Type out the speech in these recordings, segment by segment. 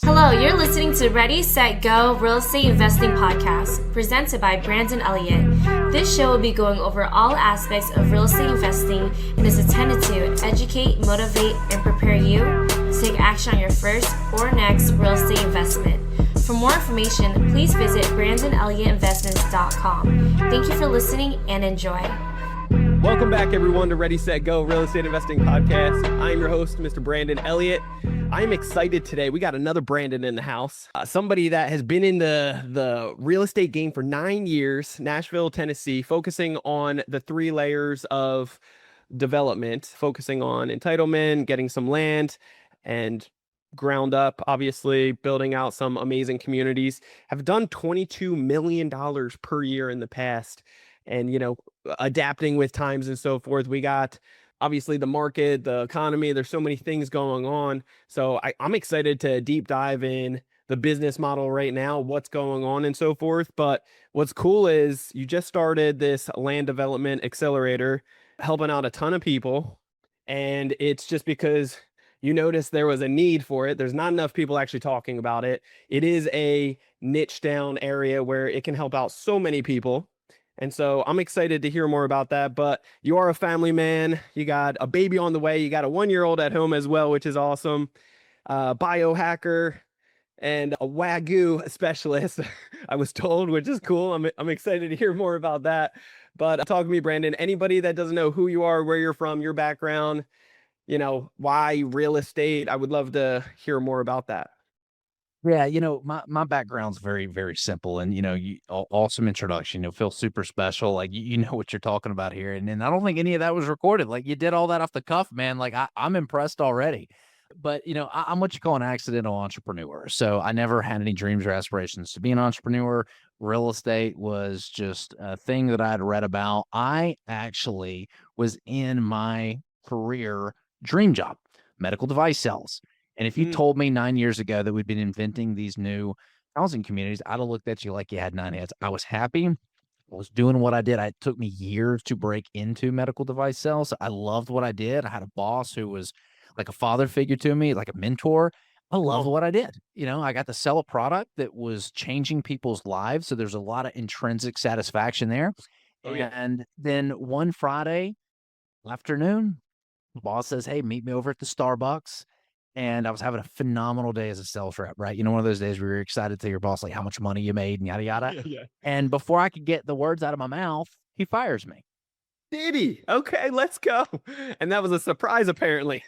Hello, you're listening to Ready, Set, Go Real Estate Investing Podcast, presented by Brandon Elliott. This show will be going over all aspects of real estate investing and is intended to educate, motivate, and prepare you to take action on your first or next real estate investment. For more information, please visit BrandonElliottInvestments.com. Thank you for listening and enjoy. Welcome back, everyone, to Ready, Set, Go Real Estate Investing Podcast. I am your host, Mr. Brandon Elliott. I am excited today. We got another Brandon in the house, somebody that has been in the real estate game for 9 years, Nashville, Tennessee, focusing on the 3 layers of development, focusing on entitlement, getting some land, and ground up, obviously, building out some amazing communities. Have done $22 million per year in the past. And, adapting with times and so forth. We got obviously the market, the economy, there's so many things going on. So I'm excited to deep dive in the business model right now, what's going on and so forth. But what's cool is you just started this land development accelerator, helping out a ton of people. And it's just because you noticed there was a need for it. There's not enough people actually talking about it. It is a niche down area where it can help out so many people. And so I'm excited to hear more about that. But you are a family man. You got a baby on the way. You got a 1-year-old at home as well, which is awesome. Biohacker and a Wagyu specialist, I was told, which is cool. I'm excited to hear more about that. But talk to me, Brandon. Anybody that doesn't know who you are, where you're from, your background, why real estate, I would love to hear more about that. Yeah, my background's very, very simple, and awesome introduction. Feel super special, like you know what you're talking about here, and I don't think any of that was recorded. Like you did all that off the cuff, man. Like I'm impressed already. But I'm what you call an accidental entrepreneur. So I never had any dreams or aspirations to be an entrepreneur. Real estate was just a thing that I had read about. I actually was in my career dream job, medical device sales. And if you told me 9 years ago that we'd been inventing these new housing communities, I'd have looked at you like you had 9 heads. I was happy. I was doing what I did. It took me years to break into medical device sales. I loved what I did. I had a boss who was like a father figure to me, like a mentor. I loved what I did. I got to sell a product that was changing people's lives. So there's a lot of intrinsic satisfaction there. Oh, yeah. And then one Friday afternoon, the boss says, "Hey, meet me over at the Starbucks." And I was having a phenomenal day as a sales rep, right? One of those days where you're excited to tell your boss, like, how much money you made and yada, yada. Yeah. And before I could get the words out of my mouth, he fires me. Did he? Okay, let's go. And that was a surprise, apparently.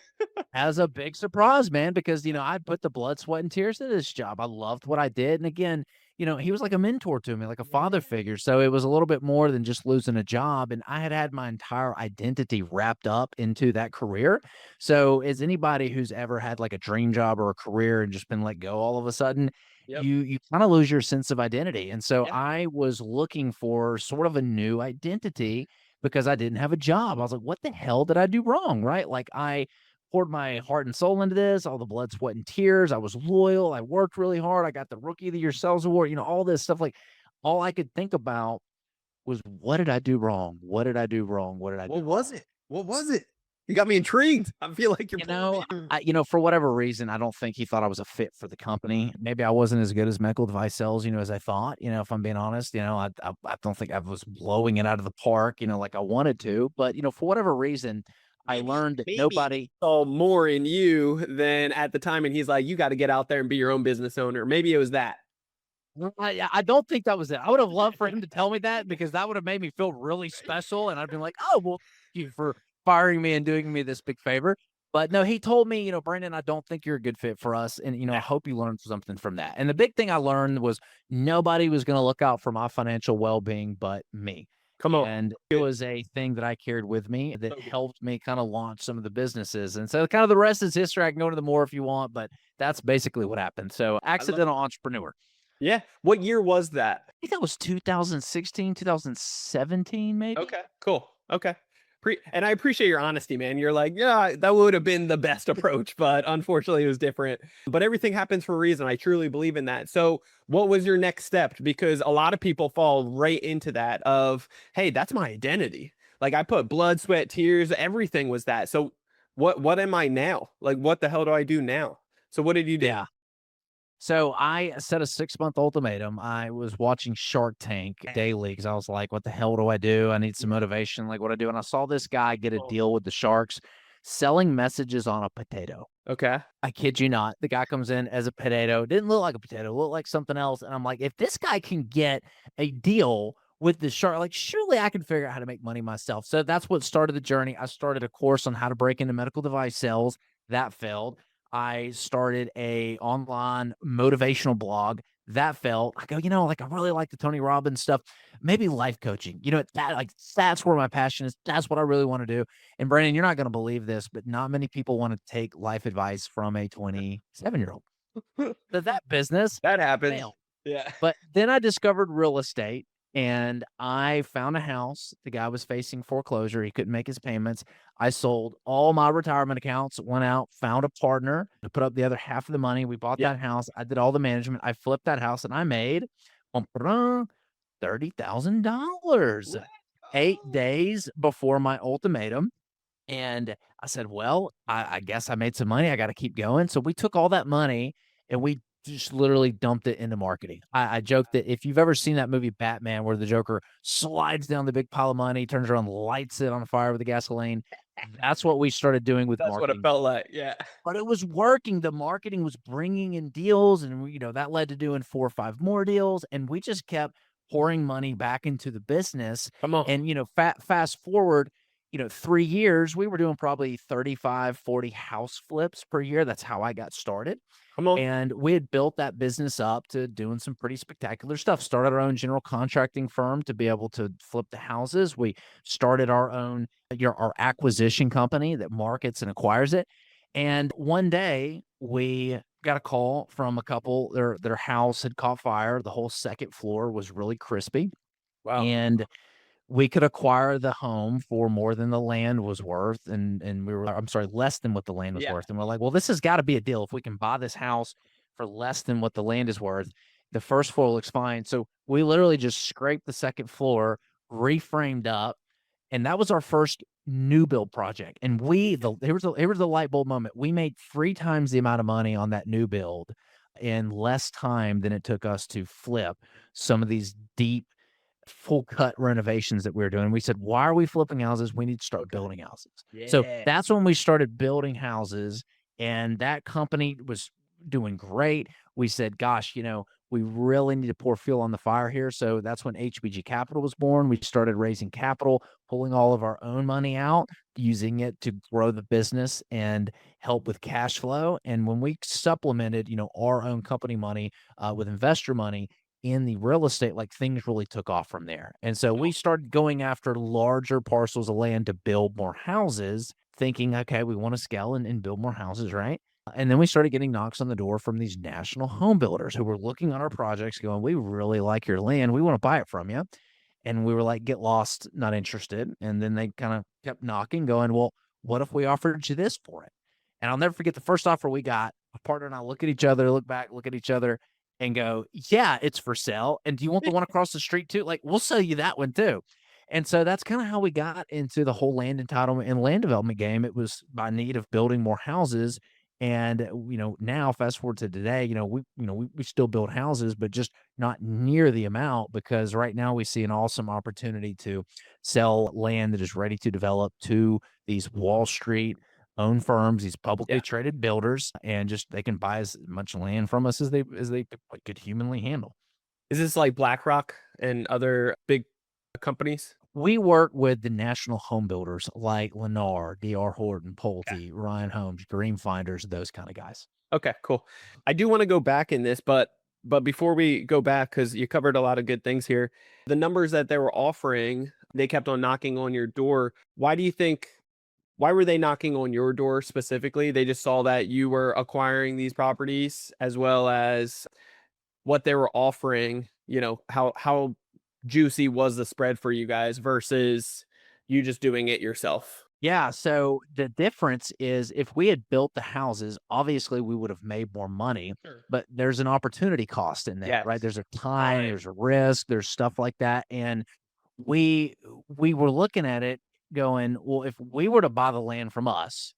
As a big surprise, man, because, I'd put the blood, sweat, and tears into this job. I loved what I did. And again, he was like a mentor to me, like a father figure. So it was a little bit more than just losing a job. And I had my entire identity wrapped up into that career. So as anybody who's ever had like a dream job or a career and just been let go all of a sudden, Yep. you kind of lose your sense of identity. And so Yeah. I was looking for sort of a new identity because I didn't have a job. I was like, what the hell did I do wrong? Right? Like I poured my heart and soul into this, all the blood, sweat, and tears. I was loyal. I worked really hard. I got the Rookie of the Year Sales Award, all this stuff. Like all I could think about was, what did I do wrong? What did I do wrong? What did I do? What was it? What was it? You got me intrigued. I feel like you're For whatever reason, I don't think he thought I was a fit for the company. Maybe I wasn't as good as medical device sales, as I thought, if I'm being honest, I don't think I was blowing it out of the park, like I wanted to, but, for whatever reason, I learned that nobody saw more in you than at the time. And he's like, you got to get out there and be your own business owner. Maybe it was that. I don't think that was it. I would have loved for him to tell me that because that would have made me feel really special. And I'd been like, oh, well, thank you for firing me and doing me this big favor. But no, he told me, Brandon, I don't think you're a good fit for us. And, I hope you learned something from that. And the big thing I learned was nobody was going to look out for my financial well-being but me. Come on. And it was a thing that I carried with me that helped me kind of launch some of the businesses. And so kind of the rest is history. I can go into the more if you want, but that's basically what happened. So accidental entrepreneur. Yeah. What year was that? I think that was 2016, 2017, maybe. Okay, cool. Okay. And I appreciate your honesty, man. You're like, yeah, that would have been the best approach, but unfortunately it was different. But everything happens for a reason. I truly believe in that. So what was your next step? Because a lot of people fall right into that of, hey, that's my identity. Like I put blood, sweat, tears, everything was that. So what am I now? Like, what the hell do I do now? So what did you do? Yeah. So I set a 6-month ultimatum. I was watching Shark Tank daily because I was like, what the hell do I do? I need some motivation. Like, what do I do? And I saw this guy get a deal with the Sharks selling messages on a potato. Okay. I kid you not. The guy comes in as a potato. Didn't look like a potato, looked like something else. And I'm like, if this guy can get a deal with the shark, like surely I can figure out how to make money myself. So that's what started the journey. I started a course on how to break into medical device sales. That failed. I started a online motivational blog. That failed. I go, like I really like the Tony Robbins stuff. Maybe life coaching. That's where my passion is. That's what I really want to do. And Brandon, you're not going to believe this, but not many people want to take life advice from a 27-year-old. That business That happens. failed. Yeah. But then I discovered real estate and I found a house. The guy was facing foreclosure. He couldn't make his payments. I sold all my retirement accounts, went out, found a partner to put up the other half of the money. We bought that house. I did all the management. I flipped that house and I made $30,000 8 days before my ultimatum. And I said, well, I guess I made some money. I got to keep going. So we took all that money and we just literally dumped it into marketing. I joked that if you've ever seen that movie Batman where the Joker slides down the big pile of money, turns around, lights it on fire with the gasoline, that's what we started doing with That's what it marketing. felt like. Yeah. But it was working. The marketing was bringing in deals, and that led to doing 4 or 5 more deals, and we just kept pouring money back into the business. Come on. And fast forward, 3 years, we were doing probably 35, 40 house flips per year. That's how I got started. Come on. And we had built that business up to doing some pretty spectacular stuff. Started our own general contracting firm to be able to flip the houses. We started our own, our acquisition company that markets and acquires it. And one day we got a call from a couple. Their house had caught fire. The whole second floor was really crispy. Wow. And we could acquire the home for more than the land was worth, and less than what the land was worth. And we're like, well, this has got to be a deal. If we can buy this house for less than what the land is worth, the first floor looks fine. So we literally just scraped the second floor, reframed up, and that was our first new build project. And here was the light bulb moment. We made 3 times the amount of money on that new build in less time than it took us to flip some of these deep full cut renovations that we were doing. We said, why are we flipping houses? We need to start building houses. So that's when we started building houses, and that company was doing great. We said, gosh, we really need to pour fuel on the fire here. So that's when HBG Capital was born. We started raising capital, pulling all of our own money out, using it to grow the business and help with cash flow. And when we supplemented, our own company money with investor money in the real estate, like things really took off from there. And so we started going after larger parcels of land to build more houses, thinking, okay, we want to scale and build more houses, right? And then we started getting knocks on the door from these national home builders who were looking at our projects going, we really like your land. We want to buy it from you. And we were like, get lost, not interested. And then they kind of kept knocking, going, well, what if we offered you this for it? And I'll never forget the first offer we got. My partner and I look at each other, look back, look at each other, and go, yeah, it's for sale. And do you want the one across the street too? Like, we'll sell you that one too. And so that's kind of how we got into the whole land entitlement and land development game. It was by need of building more houses. And, now fast forward to today, we still build houses, but just not near the amount, because right now we see an awesome opportunity to sell land that is ready to develop to these Wall Street own firms, these publicly traded builders, and just they can buy as much land from us as they could humanly handle. Is this like BlackRock and other big companies? We work with the national home builders like Lennar, D.R. Horton, Pulte, Ryan Homes, Dream Finders, those kind of guys. Okay, cool. I do want to go back in this, but before we go back, because you covered a lot of good things here, the numbers that they were offering, they kept on knocking on your door. Why were they knocking on your door specifically? They just saw that you were acquiring these properties, as well as what they were offering, how juicy was the spread for you guys versus you just doing it yourself? Yeah, so the difference is if we had built the houses, obviously we would have made more money, but there's an opportunity cost in there, right? There's a time, there's a risk, there's stuff like that. And we were looking at it going, well, if we were to buy the land from us,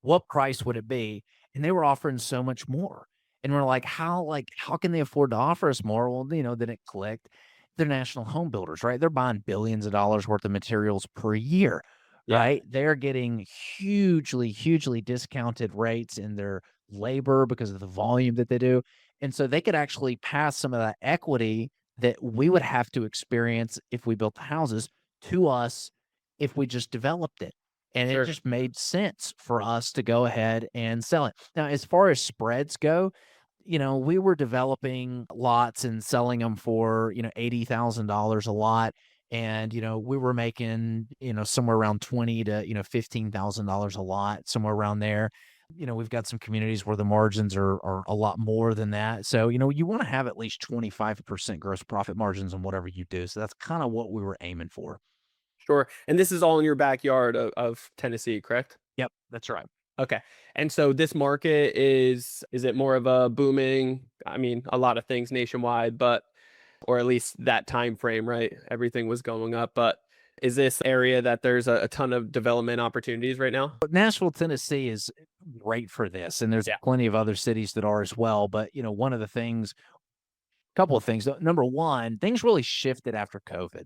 what price would it be? And they were offering so much more. And we're like, how can they afford to offer us more? Well, then it clicked. They're national home builders, right? They're buying billions of dollars worth of materials per year, Yeah, right? They're getting hugely, hugely discounted rates in their labor because of the volume that they do. And so they could actually pass some of that equity that we would have to experience if we built the houses to us if we just developed it. And it sure. just made sense for us to go ahead and sell it. Now, as far as spreads go, we were developing lots and selling them for, $80,000 a lot. And, we were making, somewhere around 20 to, $15,000 a lot, somewhere around there. We've got some communities where the margins are a lot more than that. So, you want to have at least 25% gross profit margins on whatever you do. So that's kind of what we were aiming for. Sure. And this is all in your backyard of Tennessee, correct? Yep, that's right. Okay. And so this market is it more of a booming, I mean, a lot of things nationwide, but or at least that time frame, right? Everything was going up, but is this area that there's a ton of development opportunities right now? But Nashville, Tennessee is great for this, and there's Yeah. plenty of other cities that are as well. But, one of the things, couple of things. Number one, things really shifted after COVID.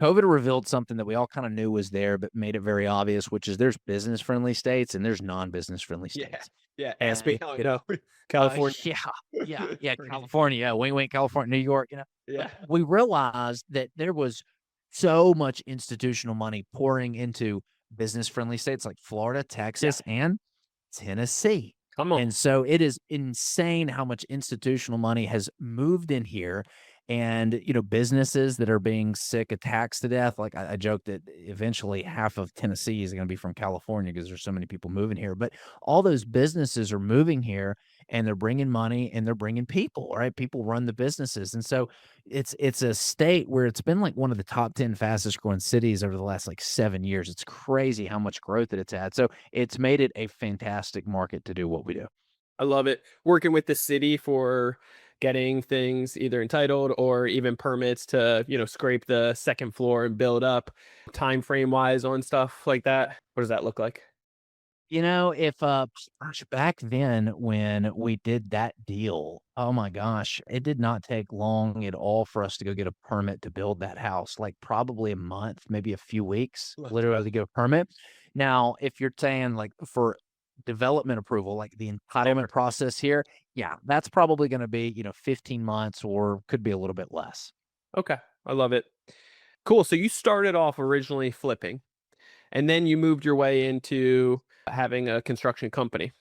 COVID revealed something that we all kind of knew was there, but made it very obvious, which is there's business friendly states and there's non-business friendly Yeah. states. Yeah. And, Ask me how I know. California. yeah, Crazy. California, wink, wink, California, New York, Yeah. But we realized that there was so much institutional money pouring into business friendly states like Florida, Texas, and Tennessee. Come on. And so it is insane how much institutional money has moved in here. And, businesses that are being sick of taxed to death. Like I joke that eventually half of Tennessee is going to be from California because there's so many people moving here. But all those businesses are moving here and they're bringing money and they're bringing people, right? People run the businesses. And so it's a state where it's been like one of the top 10 fastest growing cities over the last like 7 years. It's crazy how much growth that it's had. So it's made it a fantastic market to do what we do. I love it. Working with the city for getting things either entitled or even permits to, scrape the second floor and build up time frame wise on stuff like that. What does that look like? If gosh, back then when we did that deal, oh my gosh, it did not take long at all for us to go get a permit to build that house, like probably a month, maybe a few weeks, Let's go. literally to get a permit. Now, if you're saying like for development approval, like the entitlement process here, yeah, that's probably going to be, 15 months or could be a little bit less. Okay. I love it. Cool. So you started off originally flipping and then you moved your way into having a construction company,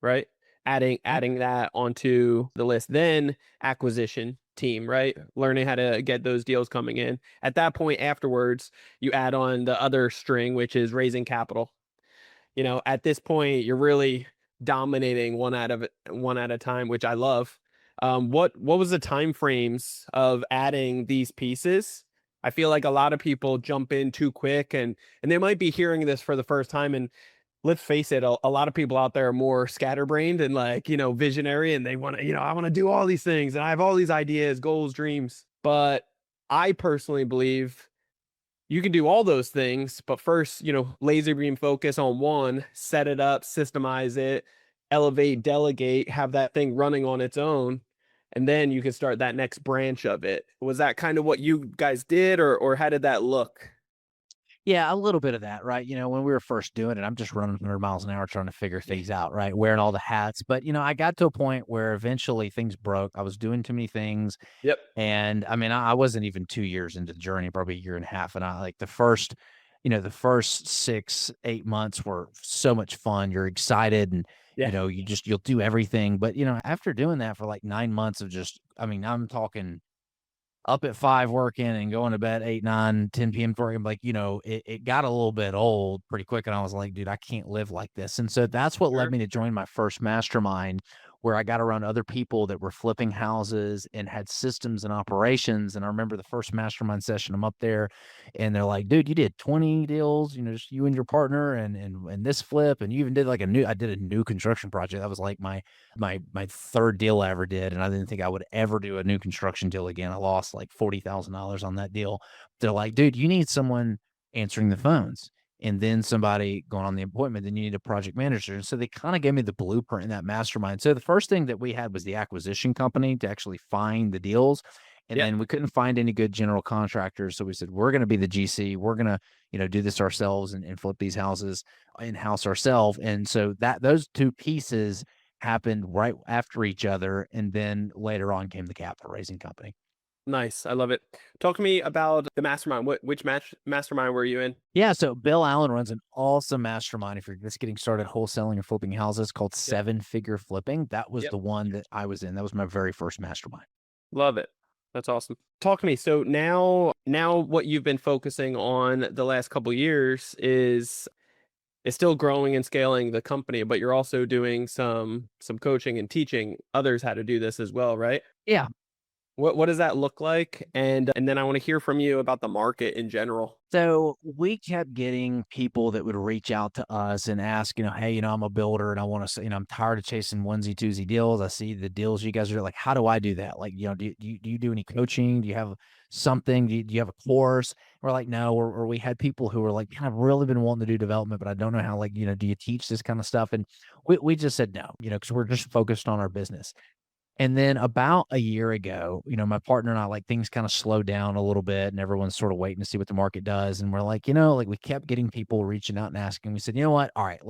right? Adding that onto the list. Then acquisition team, right? Learning how to get those deals coming in. At that point afterwards, you add on the other string, which is raising capital. At this point, you're really dominating one at a time, which I love. What was the time frames of adding these pieces? I feel like a lot of people jump in too quick and they might be hearing this for the first time. And let's face it, a lot of people out there are more scatterbrained and like, visionary and they want to, I want to do all these things and I have all these ideas, goals, dreams. But I personally believe you can do all those things, but first, laser beam focus on one, set it up, systemize it, elevate, delegate, have that thing running on its own, and then you can start that next branch of it. Was that kind of what you guys did, or how did that look? Yeah, a little bit of that, right? When we were first doing it, I'm just running 100 miles an hour trying to figure things out, right? Wearing all the hats. But, I got to a point where eventually things broke. I was doing too many things. Yep. And I mean, I wasn't even 2 years into the journey, probably a year and a half. And I like the first 6, 8 months were so much fun. You're excited and, Yeah. you'll do everything. But, after doing that for like 9 months of just, I mean, I'm talking up at 5 working and going to bed 8, 9, 10 PM working, like, it got a little bit old pretty quick. And I was like, dude, I can't live like this. And so that's what led Sure. me to join my first mastermind where I got around other people that were flipping houses and had systems and operations. And I remember the first mastermind session, I'm up there and they're like, dude, you did 20 deals, just you and your partner and this flip. And you even did I did a new construction project. That was like my third deal I ever did, and I didn't think I would ever do a new construction deal again. I lost like $40,000 on that deal. They're like, dude, you need someone answering the phones. and then somebody going on the appointment, then you need a project manager. And so they kind of gave me the blueprint in that mastermind. So the first thing that we had was the acquisition company to actually find the deals. And Yep. then we couldn't find any good general contractors. So we said, we're going to be the GC. We're going to, do this ourselves and flip these houses in-house ourselves. And so those two pieces happened right after each other. And then later on came the capital raising company. Nice. I love it. Talk to me about the mastermind. Which mastermind were you in? Yeah, so Bill Allen runs an awesome mastermind if you're just getting started wholesaling or flipping houses called Seven Figure Flipping. That was the one that I was in. That was my very first mastermind. Love it. That's awesome. Talk to me. So now what you've been focusing on the last couple of years is still growing and scaling the company, but you're also doing some coaching and teaching others how to do this as well, right? Yeah. What does that look like? And then I want to hear from you about the market in general. So we kept getting people that would reach out to us and ask, hey, I'm a builder and I want to, I'm tired of chasing onesie twosie deals. I see the deals you guys are like, how do I do that? Like, do you do any coaching? Do you have something? Do you have a course? We're like, no. Or we had people who were like, man, I've really been wanting to do development, but I don't know how, like, do you teach this kind of stuff? And we just said no, because we're just focused on our business. And then about a year ago, my partner and I, like, things kind of slowed down a little bit and everyone's sort of waiting to see what the market does. And we're like, like we kept getting people reaching out and asking. We said, you know what? All right,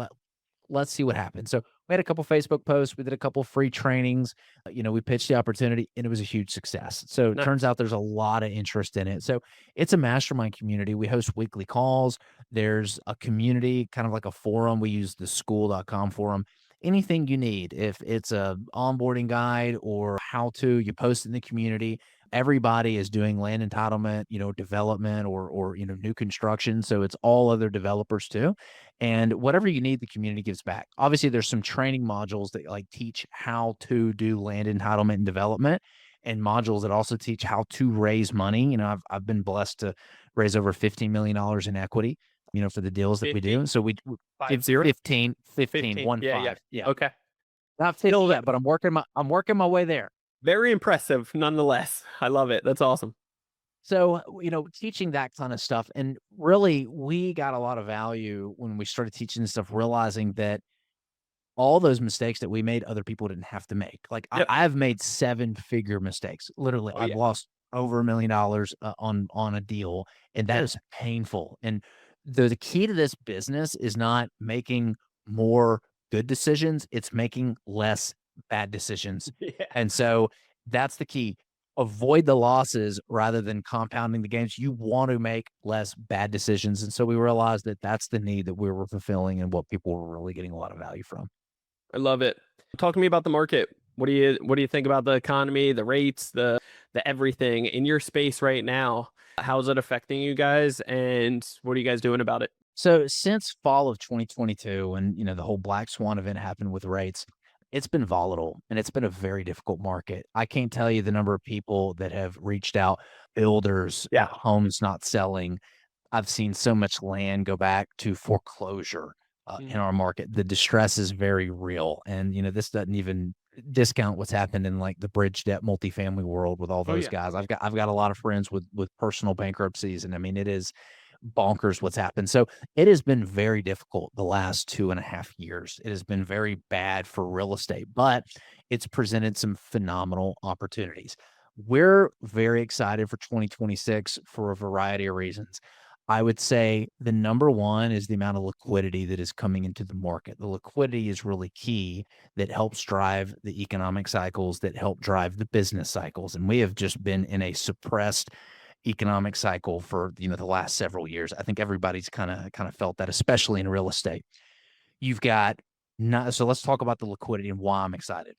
let's see what happens. So we had a couple Facebook posts. We did a couple free trainings. We pitched the opportunity and it was a huge success. So it turns out there's a lot of interest in it. So it's a mastermind community. We host weekly calls. There's a community, kind of like a forum. We use the school.com forum. Anything you need, if it's a onboarding guide or how to, you post in the community. Everybody is doing land entitlement, development or new construction. So it's all other developers too. And whatever you need, the community gives back. Obviously, there's some training modules that like teach how to do land entitlement and development, and modules that also teach how to raise money. I've been blessed to raise over $15 million in equity, for the deals that 50, we do. So we 15, 1, yeah, 5. Yeah. Okay. Not still that, but I'm working my way there. Very impressive nonetheless. I love it. That's awesome. So, teaching that kind of stuff. And really, we got a lot of value when we started teaching this stuff, realizing that all those mistakes that we made, other people didn't have to make. Like, Yep. I've made 7-figure mistakes. Literally, I've lost over $1 million on a deal, and that is painful. And the key to this business is not making more good decisions. It's making less bad decisions. Yeah. And so that's the key. Avoid the losses rather than compounding the gains. You want to make less bad decisions. And so we realized that that's the need that we were fulfilling and what people were really getting a lot of value from. I love it. Talk to me about the market. What do you think about the economy, the rates, the everything in your space right now? How is it affecting you guys, and what are you guys doing about it? So since fall of 2022, and the whole black swan event happened with rates, it's been volatile and it's been a very difficult market. I can't tell you the number of people that have reached out, builders, homes not selling. I've seen so much land go back to foreclosure in our market. The distress is very real. And, this doesn't even discount what's happened in like the bridge debt multifamily world with all those guys. I've got a lot of friends with personal bankruptcies. And I mean, it is bonkers what's happened. So it has been very difficult the last 2.5 years. It has been very bad for real estate, but it's presented some phenomenal opportunities. We're very excited for 2026 for a variety of reasons. I would say the number one is the amount of liquidity that is coming into the market. The liquidity is really key, that helps drive the economic cycles, that help drive the business cycles. And we have just been in a suppressed economic cycle for the last several years. I think everybody's kind of felt that, especially in real estate. You've got so let's talk about the liquidity and why I'm excited.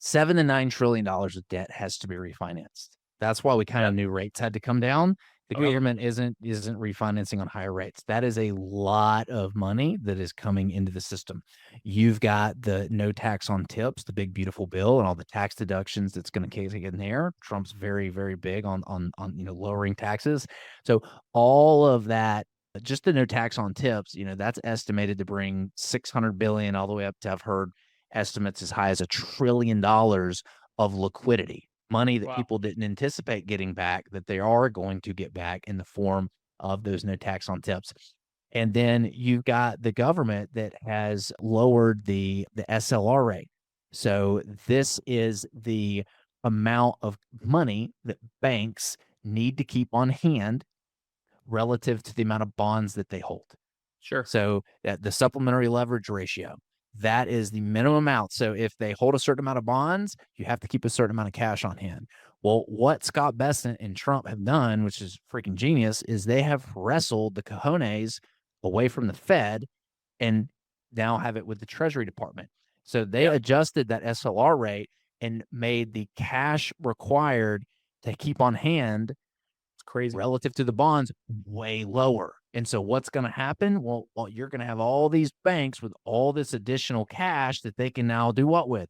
$7 to $9 trillion of debt has to be refinanced. That's why we kind of knew rates had to come down. The government isn't refinancing on higher rates. That is a lot of money that is coming into the system. You've got the no tax on tips, the big beautiful bill, and all the tax deductions that's going to kick in there. Trump's very, very big on lowering taxes. So all of that, just the no tax on tips, that's estimated to bring $600 billion all the way up to, I've heard estimates as high as $1 trillion of liquidity. Money that people didn't anticipate getting back, that they are going to get back in the form of those no tax on tips. And then you got the government that has lowered the SLR rate. So this is the amount of money that banks need to keep on hand relative to the amount of bonds that they hold. Sure. So the supplementary leverage ratio, that is the minimum amount. So if they hold a certain amount of bonds, you have to keep a certain amount of cash on hand. Well, what Scott Bessent and Trump have done, which is freaking genius, is they have wrestled the cojones away from the Fed and now have it with the Treasury Department. So they adjusted that SLR rate and made the cash required to keep on hand Crazy. relative to the bonds way lower. And so what's going to happen? Well, you're going to have all these banks with all this additional cash that they can now do what with?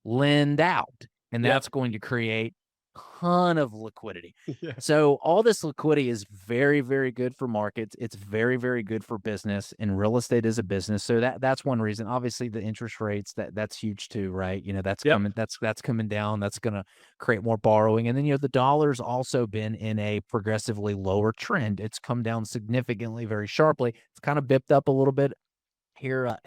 Lend out. And that's going to create a ton of liquidity. So all this liquidity is very, very good for markets. It's very, very good for business, and real estate is a business. So that's one reason. Obviously, the interest rates, that's huge too, right? That's coming down. That's going to create more borrowing. And then the dollar's also been in a progressively lower trend. It's come down significantly, very sharply. It's kind of bipped up a little bit here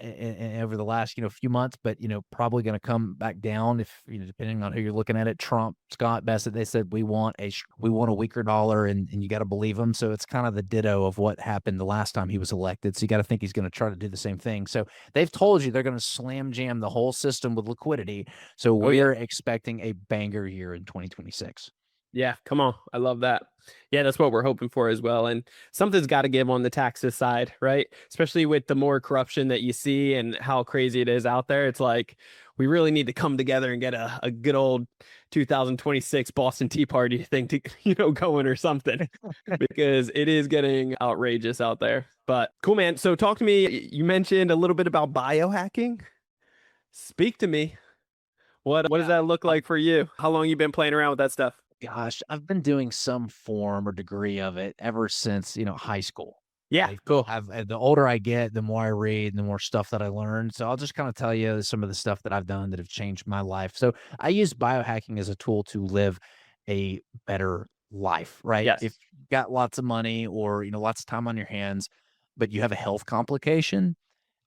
over the last few months, but probably going to come back down if depending on who you're looking at it. Trump, Scott Bessent, they said we want a weaker dollar, and you got to believe them. So it's kind of the ditto of what happened the last time he was elected. So you got to think he's going to try to do the same thing. So they've told you they're going to slam jam the whole system with liquidity. So we're expecting a banger year in 2026. Yeah, come on. I love that. Yeah, that's what we're hoping for as well. And something's got to give on the taxes side, right? Especially with the more corruption that you see and how crazy it is out there. It's like we really need to come together and get a good old 2026 Boston Tea Party thing to, going or something, because it is getting outrageous out there. But cool, man. So talk to me. You mentioned a little bit about biohacking. Speak to me. What does that look like for you? How long you been playing around with that stuff? Gosh, I've been doing some form or degree of it ever since, high school. Yeah, cool. The older I get, the more I read, the more stuff that I learn. So I'll just kind of tell you some of the stuff that I've done that have changed my life. So I use biohacking as a tool to live a better life, right? Yes. If you've got lots of money or, lots of time on your hands, but you have a health complication,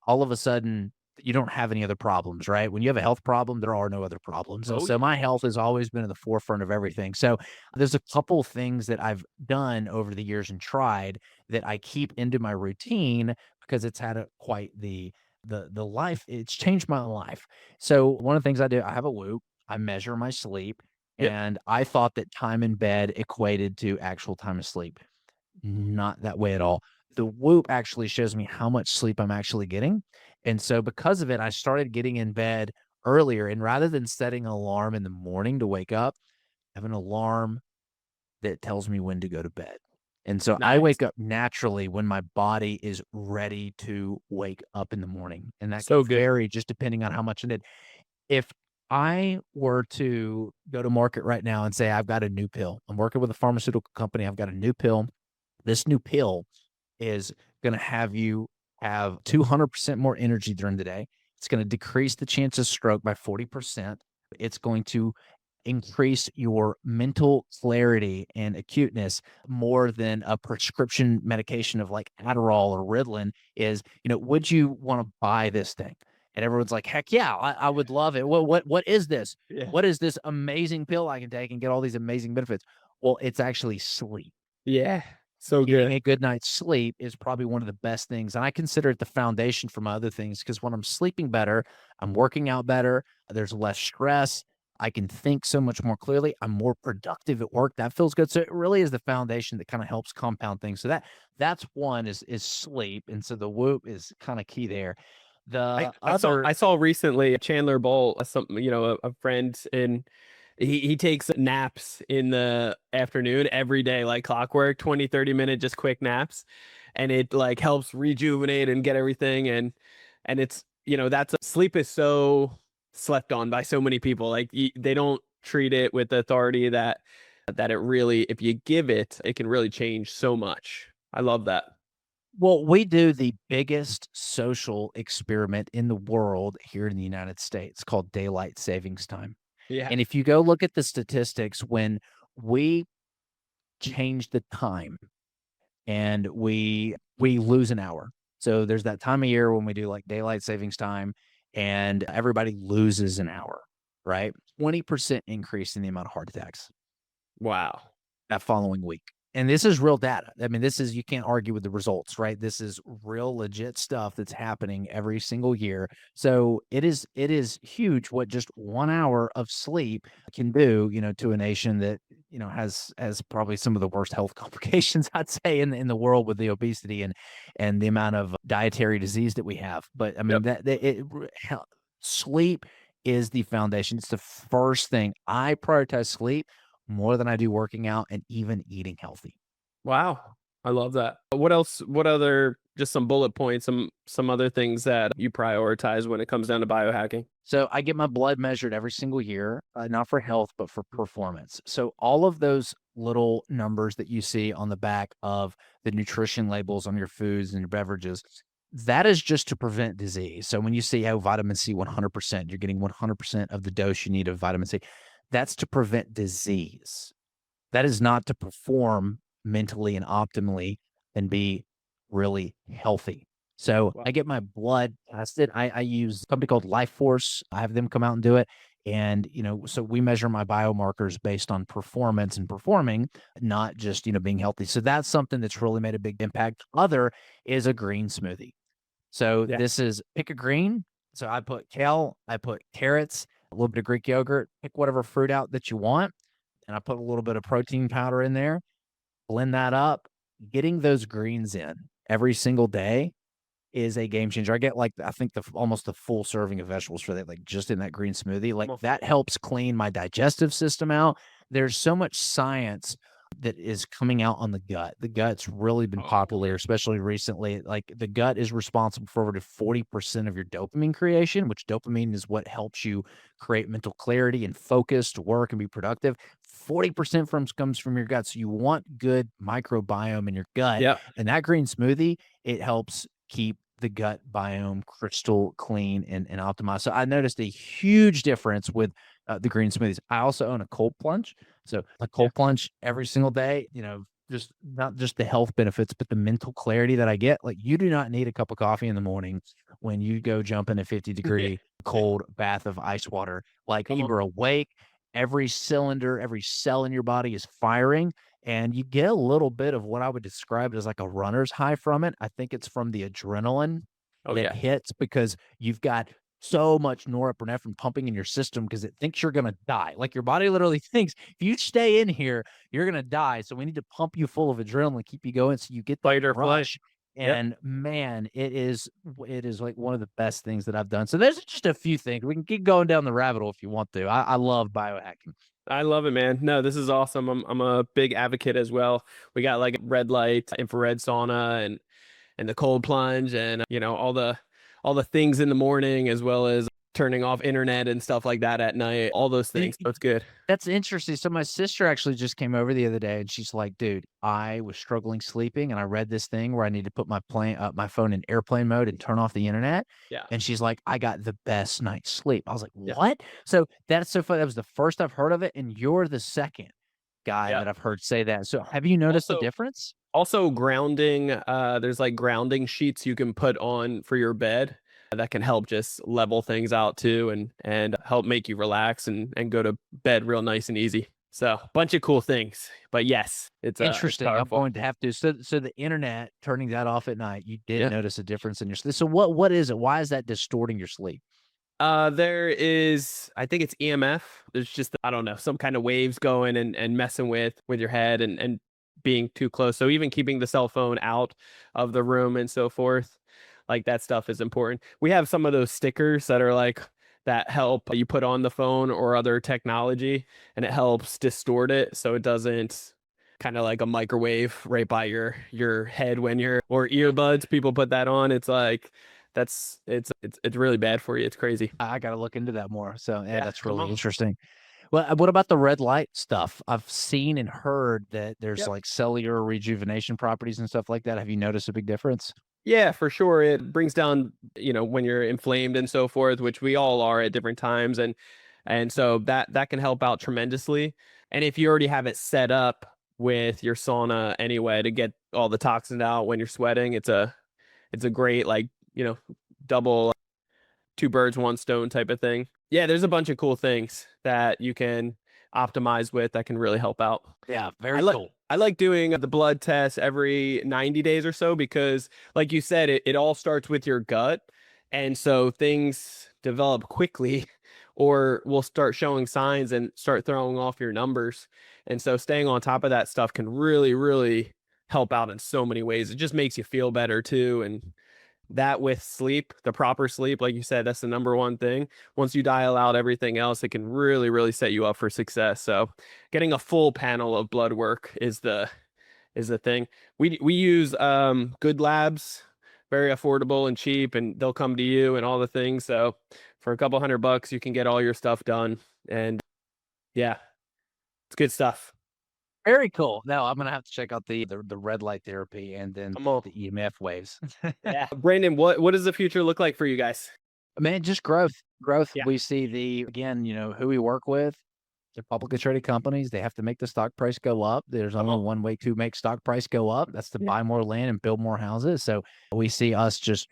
all of a sudden you don't have any other problems, right? When you have a health problem, there are no other problems. And so my health has always been in the forefront of everything. So there's a couple things that I've done over the years and tried that I keep into my routine because it's had quite the life. It's changed my life. So one of the things I do, I have a Whoop. I measure my sleep. And I thought that time in bed equated to actual time of sleep. Not that way at all. The Whoop actually shows me how much sleep I'm actually getting. And so because of it, I started getting in bed earlier. And rather than setting an alarm in the morning to wake up, I have an alarm that tells me when to go to bed. And so I wake up naturally when my body is ready to wake up in the morning. And that can vary just depending on how much I did. If I were to go to market right now and say, I've got a new pill, I'm working with a pharmaceutical company, I've got a new pill. This new pill is going to have you have 200% more energy during the day. It's going to decrease the chance of stroke by 40%. It's going to increase your mental clarity and acuteness more than a prescription medication of like Adderall or Ritalin is. Would you want to buy this thing? And everyone's like, heck yeah, I would love it. What is this? Yeah. What is this amazing pill I can take and get all these amazing benefits? Well, it's actually sleep. Yeah. So Getting good. a good night's sleep is probably one of the best things. And I consider it the foundation for my other things because when I'm sleeping better, I'm working out better. There's less stress. I can think so much more clearly. I'm more productive at work. That feels good. So it really is the foundation that kind of helps compound things. So that's one is sleep. And so the Whoop is kind of key there. I saw recently Chandler Bolt, a friend, and he takes naps in the afternoon every day, like clockwork, 20-30 minute, just quick naps. And it like helps rejuvenate and get everything. And it's, sleep is so slept on by so many people. Like they don't treat it with the authority that it really, if you give it, it can really change so much. I love that. Well, we do the biggest social experiment in the world here in the United States called daylight savings time. Yeah. And if you go look at the statistics, when we change the time, and we lose an hour. So there's that time of year when we do like daylight savings time and everybody loses an hour, right? 20% increase in the amount of heart attacks Wow. that following week. And this is real data. I mean, this is, you can't argue with the results, right? This is real legit stuff that's happening every single year. So it is huge what just 1 hour of sleep can do, to a nation that, has probably some of the worst health complications, I'd say, in the world with the obesity and the amount of dietary disease that we have. But I mean, sleep is the foundation. It's the first thing. I prioritize sleep more than I do working out and even eating healthy. Wow. I love that. What else? What other, just some bullet points, some other things that you prioritize when it comes down to biohacking? So I get my blood measured every single year, not for health, but for performance. So all of those little numbers that you see on the back of the nutrition labels on your foods and your beverages, that is just to prevent disease. So when you see, vitamin C 100%, you're getting 100% of the dose you need of vitamin C. That's to prevent disease. That is not to perform mentally and optimally and be really healthy. So Wow. I get my blood tested. I use a company called Life Force. I have them come out and do it. And, so we measure my biomarkers based on performance and performing, not just, being healthy. So that's something that's really made a big impact. Other is a green smoothie. So Yeah. this is pick a green. So I put kale, I put carrots, a little bit of Greek yogurt, pick whatever fruit out that you want. And I put a little bit of protein powder in there, blend that up. Getting those greens in every single day is a game changer. I get like, I think almost the full serving of vegetables for that, like just in that green smoothie, like that helps clean my digestive system out. There's so much science that is coming out on the gut. The gut's really been popular, especially recently. Like the gut is responsible for over 40% of your dopamine creation, which dopamine is what helps you create mental clarity and focus to work and be productive. 40% comes from your gut. So you want good microbiome in your gut. Yeah. And that green smoothie, it helps keep the gut biome crystal clean and optimized. So I noticed a huge difference with the green smoothies. I also own a cold plunge. So a cold plunge every single day, just not just the health benefits, but the mental clarity that I get. Like you do not need a cup of coffee in the morning when you go jump in a 50-degree cold bath of ice water. Like you're awake, every cylinder, every cell in your body is firing. And you get a little bit of what I would describe as like a runner's high from it. I think it's from the adrenaline that hits because you've got so much norepinephrine pumping in your system because it thinks you're going to die. Like your body literally thinks if you stay in here, you're going to die. So we need to pump you full of adrenaline, keep you going so you get the Fight or flight. rush. And man, it is like one of the best things that I've done. So there's just a few things. We can keep going down the rabbit hole if you want to. I love biohacking. I love it, man. No, this is awesome. I'm a big advocate as well. We got like red light, infrared sauna, and the cold plunge, and all the things in the morning, as well as turning off internet and stuff like that at night. All those things. So it's good. That's interesting. So my sister actually just came over the other day and she's like, dude, I was struggling sleeping and I read this thing where I need to put my phone in airplane mode and turn off the internet. Yeah. And she's like, I got the best night's sleep. I was like, Yeah. what? So that's so funny. That was the first I've heard of it. And you're the second guy Yeah. that I've heard say that. So have you noticed the difference? Also grounding, there's like grounding sheets you can put on for your bed that can help just level things out too, and help make you relax and go to bed real nice and easy. So bunch of cool things, but yes, it's interesting. I'm powerful. going to have to. So the internet, turning that off at night, you did notice a difference in your sleep. So what is it? Why is that distorting your sleep? There is, I think it's EMF. There's just, I don't know, some kind of waves going and messing with your head and being too close. So even keeping the cell phone out of the room and so forth, like that stuff is important. We have some of those stickers that are like, that help you put on the phone or other technology, and it helps distort it so it doesn't, kind of like a microwave right by your head when or earbuds. People put that on. It's like, it's really bad for you. It's crazy. I got to look into that more. So Yeah, that's come really on. interesting. Well, what about the red light stuff? I've seen and heard that there's like cellular rejuvenation properties and stuff like that. Have you noticed a big difference? Yeah, for sure. It brings down, when you're inflamed and so forth, which we all are at different times. And so that can help out tremendously. And if you already have it set up with your sauna anyway to get all the toxins out when you're sweating. It's a great, like, double, two birds, one stone type of thing. Yeah, there's a bunch of cool things that you can optimize with that can really help out. Yeah, very cool. I like doing the blood test every 90 days or so because, like you said, it all starts with your gut. And so things develop quickly or will start showing signs and start throwing off your numbers. And so staying on top of that stuff can really, really help out in so many ways. It just makes you feel better too. And that with sleep, the proper sleep, like you said, that's the number one thing. Once you dial out everything else, it can really, really set you up for success. So getting a full panel of blood work is the thing. We use Good Labs, very affordable and cheap, and they'll come to you and all the things. So for a couple $100, you can get all your stuff done. And yeah, it's good stuff. Very cool. Now I'm gonna have to check out the red light therapy and then Come on. the EMF waves. Yeah. Brandon, what does the future look like for you guys? Man, just growth. Yeah. We see again, who we work with. They're publicly traded companies. They have to make the stock price go up. There's only one way to make stock price go up. That's to buy more land and build more houses. So we see us just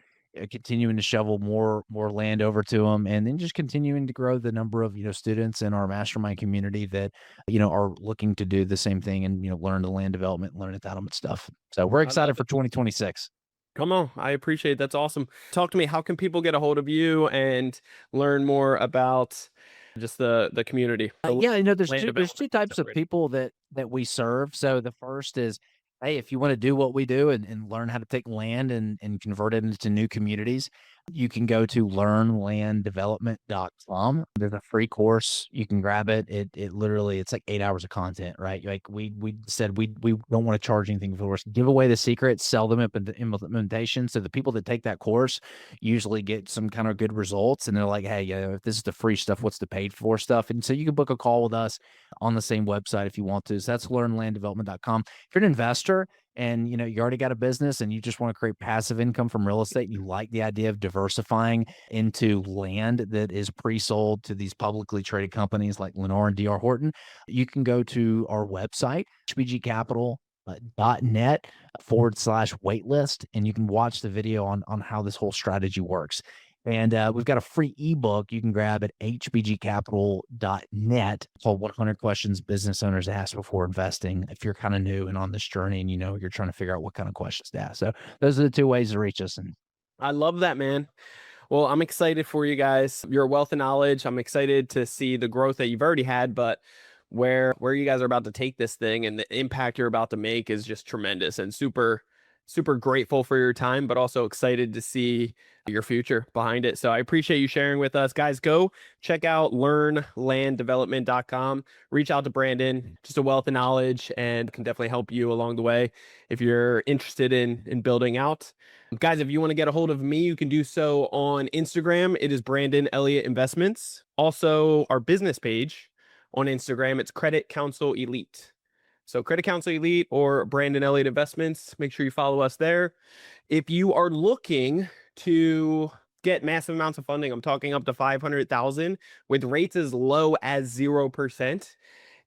continuing to shovel more land over to them, and then just continuing to grow the number of students in our mastermind community that are looking to do the same thing and learn the land development, learn entitlement stuff. So we're excited for 2026. Come on, I appreciate it. That's awesome. Talk to me. How can people get a hold of you and learn more about just the community? There's two types of people that we serve. So the first is, hey, if you want to do what we do and learn how to take land and convert it into new communities, you can go to learnlanddevelopment.com. There's a free course. You can grab it. It literally, it's like 8 hours of content, right? Like we said, we don't want to charge anything for us. Give away the secrets, sell them up in the implementation. So the people that take that course usually get some kind of good results. And they're like, hey, if this is the free stuff, what's the paid for stuff? And so you can book a call with us on the same website if you want to. So that's learnlanddevelopment.com. If you're an investor, and you already got a business and you just want to create passive income from real estate, and you like the idea of diversifying into land that is pre-sold to these publicly traded companies like Lennar and DR Horton, you can go to our website, hbgcapital.net/waitlist, and you can watch the video on how this whole strategy works. And we've got a free ebook you can grab at hbgcapital.net called 100 Questions Business Owners Ask Before Investing. If you're kind of new and on this journey and you're trying to figure out what kind of questions to ask. So those are the two ways to reach us. And I love that, man. Well, I'm excited for you guys. Your wealth of knowledge. I'm excited to see the growth that you've already had, but where you guys are about to take this thing and the impact you're about to make is just tremendous, and super, super grateful for your time, but also excited to see your future behind it. So I appreciate you sharing with us. Guys, go check out learnlanddevelopment.com. Reach out to Brandon, just a wealth of knowledge, and can definitely help you along the way if you're interested in building out. Guys, if you want to get a hold of me, you can do so on Instagram. It is Brandon Elliott Investments. Also, our business page on Instagram, it's Credit Counsel Elite. So Credit Counsel Elite or Brandon Elliott Investments, make sure you follow us there. If you are looking to get massive amounts of funding, I'm talking up to $500,000 with rates as low as 0%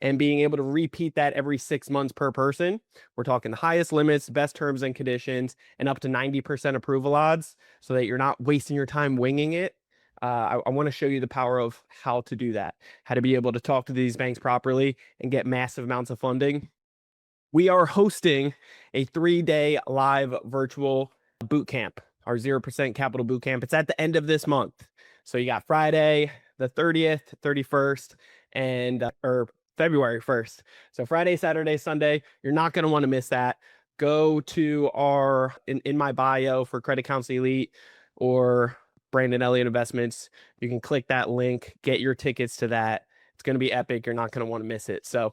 and being able to repeat that every 6 months per person. We're talking the highest limits, best terms and conditions, and up to 90% approval odds so that you're not wasting your time winging it. I want to show you the power of how to do that, how to be able to talk to these banks properly and get massive amounts of funding. We are hosting a 3-day live virtual boot camp, our 0% capital boot camp. It's at the end of this month. So you got Friday, the 30th, 31st, and or February 1st. So Friday, Saturday, Sunday, you're not going to want to miss that. Go to our, in my bio for Credit Counsel Elite or Brandon Elliott Investments. You can click that link, get your tickets to that. It's going to be epic. You're not going to want to miss it. So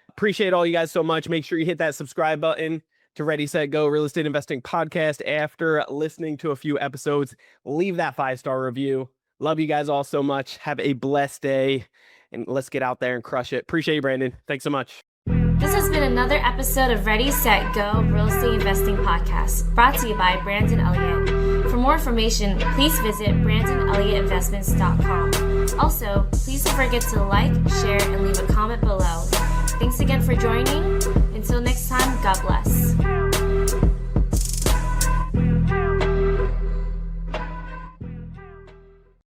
appreciate all you guys so much. Make sure you hit that subscribe button to Ready, Set, Go Real Estate Investing Podcast. After listening to a few episodes, leave that 5-star review. Love you guys all so much. Have a blessed day, and let's get out there and crush it. Appreciate you, Brandon. Thanks so much. This has been another episode of Ready, Set, Go Real Estate Investing Podcast, brought to you by Brandon Elliott. For more information, please visit BrandonElliottInvestments.com. Also, please don't forget to like, share, and leave a comment below. Thanks again for joining. Until next time, God bless.